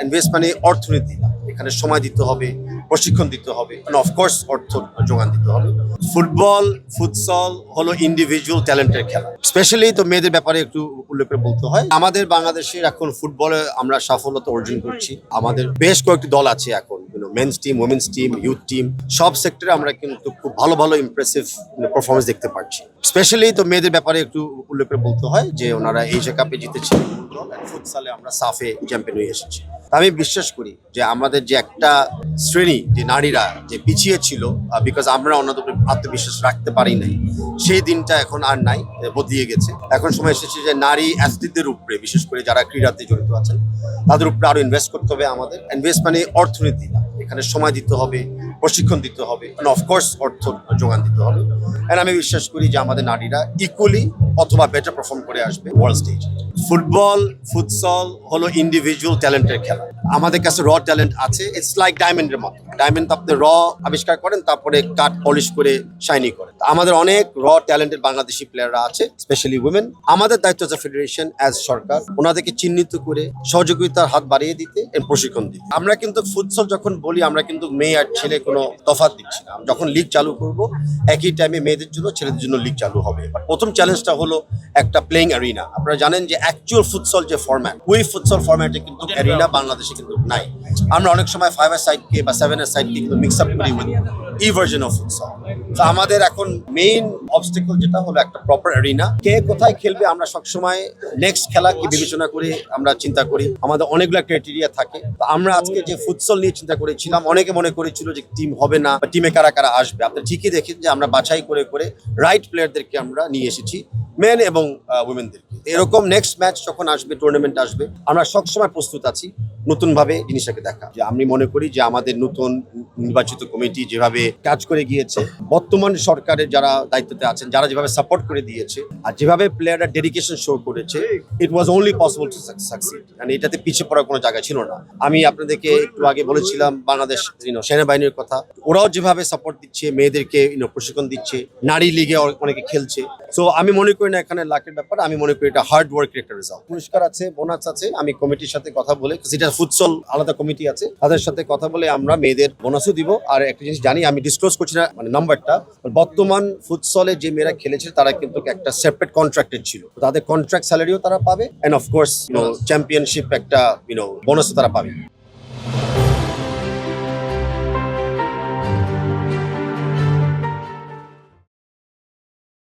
Invest মানে অর্থনীতি না, এখানে সময় দিতে হবে, প্রশিক্ষণ দিতে হবে, অফকোর্স অর্থ যোগান দিতে হবে। ফুটবল ফুটসল হলো ইন্ডিভিজুয়াল ট্যালেন্টের খেলা। স্পেশালি তো মেয়েদের ব্যাপারে একটু উল্লেখ করে বলতে হয়, আমাদের বাংলাদেশের এখন ফুটবলে আমরা সাফল্যতা অর্জন করছি। আমাদের বেশ কয়েকটি দল আছে এখন, men's team, women's team, youth team, সব সেক্টরে আমরা কিন্তু খুব ভালো ভালো ইমপ্রেসিভ পারফরমেন্স দেখতে পাচ্ছি। স্পেশালি তো মেয়েদের ব্যাপারে একটু উল্লেখ করে বলতে হয় যে ওনারা এশিয়া কাপে জিতেছে, ফুটসালে আমরা সাফে চ্যাম্পিয়ন হয়ে এসেছি। আমি বিশ্বাস করি যে আমাদের যে একটা শ্রেণী, যে নারীরা যে পিছিয়ে ছিল, বিকজ আমরা অন্যদের উপরে আত্মবিশ্বাস রাখতে পারি নাই, সেই দিনটা এখন আর নাই, বদলিয়ে গেছে। এখন সময় এসেছে যে নারী অ্যাথলিটদের উপরে, বিশেষ করে যারা ক্রীড়াতে জড়িত আছেন, তাদের উপরে আরো ইনভেস্ট করতে হবে। আমাদের ইনভেস্ট মানে অর্থনীতি না, এখানে সময় দিতে হবে, প্রশিক্ষণ দিতে হবে, অফকোর্স অর্থ যোগান দিতে হবে। এন্ড আমি বিশ্বাস করি যে আমাদের নারীরা ইকুয়ালি অথবা বেটার পারফর্ম করে আসবে ওয়ার্ল্ড স্টেজে। ফুটবল ফুটসল হলো ইন্ডিভিজুয়াল ট্যালেন্টের খেলা। আমাদের কাছে র ট্যালেন্ট আছে, ইটস লাইক ডায়মন্ডের মতো। ডায়মন্ড আপনি র আবিষ্কার করেন, তারপরে কাট পলিশ করে শাইনি করেন। আমাদের অনেক র ট্যালেন্টেড বাংলাদেশি প্লেয়াররা আছে, স্পেশালি উইমেন। আমাদের দায়িত্ব আছে ফেডারেশন অ্যাজ সরকার ওনাদেরকে চিহ্নিত করে সহযোগিতার হাত বাড়িয়ে দিতে এবং প্রশিক্ষণ দিতে। আমরা কিন্তু ফুটসল যখন বলি, আমরা কিন্তু মেয়ে আর ছেলে কোনো তফাৎ দিচ্ছি না। যখন লিগ চালু করব, একই টাইমে মেয়েদের জন্য ছেলেদের জন্য লিগ চালু হবে। প্রথম চ্যালেঞ্জটা হলো একটা প্লেইং অ্যারিনা। আপনারা জানেন যে অ্যাকচুয়াল ফুটসল যে ফরম্যাট, ওই ফুটসল ফরম্যাটে কিন্তু অ্যারিনা বাংলাদেশে কিন্তু নাই। আমরা অনেক সময় 5-এর সাইডকে বা 7-এর সাইডকে কিন্তু মিক্স আপ করি with E version of futsal. তো আমাদের এখন মেইন অবস্টেকল যেটা হলো একটা প্রপার অ্যারিনা। কে কোথায় খেলবে আমরা সবসময় নেক্সট খেলা কি বিবেচনা করে আমরা চিন্তা করি। আমাদের অনেকগুলো ক্রাইটেরিয়া থাকে। তো আমরা আজকে যে ফুটসল নিয়ে চিন্তা করেছিলাম, অনেকে মনে করেছিল যে টিম হবে না বা টিমে কারা কারা আসবে। আপনি ঠিকই দেখেন যে আমরা বাছাই করে করে রাইট প্লেয়ারদেরকে আমরা নিয়ে এসেছি, মেন এবং উইমেনদেরকে। এরকম নেক্সট ম্যাচ যখন আসবে, টুর্নামেন্ট আসবে, আমরা সবসময় প্রস্তুত আছি নতুনভাবে জিনিসটাকে দেখা। যে আমি মনে করি যে আমাদের নতুন নির্বাচিত কমিটি যেভাবে কাজ করে গিয়েছে, বর্তমান সরকারের যারা দায়িত্বতে আছেন, যারা যেভাবে সাপোর্ট করে দিয়েছে, আর যেভাবে প্লেয়াররা ডেডিকেশন শো করেছে, it was only possible to succeed. মানে এটাতে পিছিয়ে পড়ার কোনো জায়গা ছিল না। আমি আপনাদেরকে একটু আগে বলেছিলাম বাংলাদেশ সেনাবাহিনীর কথা। ওরাও যেভাবে সাপোর্ট দিচ্ছে, মেয়েদেরকে প্রশিক্ষণ দিচ্ছে, নারী লিগে অনেকে খেলছে। সো আমি মনে করি না এখানে লাকের ব্যাপার, আমি মনে করি এটা হার্ড ওয়ার্কের একটা রেজাল্ট। পুরস্কার আছে, বোনাস আছে। আমি কমিটির সাথে কথা বলে, যেটা ফুটসল আলাদা কমিটি আছে, তাদের সাথে কথা বলে আমরা মেয়েদের বোনাসও দিব। আর একটা জিনিস জানি, আমি ডিসক্লোজ করছি না মানে নাম্বারটা, বর্তমান ফুটসলে যে মেয়েরা খেলেছে তারা কিন্তু একটা সেপারেট কন্ট্রাক্টেড ছিল, তাদের কন্ট্রাক্ট স্যালারিও তারা পাবে, এন্ড অফকোর্স চ্যাম্পিয়নশিপ একটা বোনাসও তারা পাবে।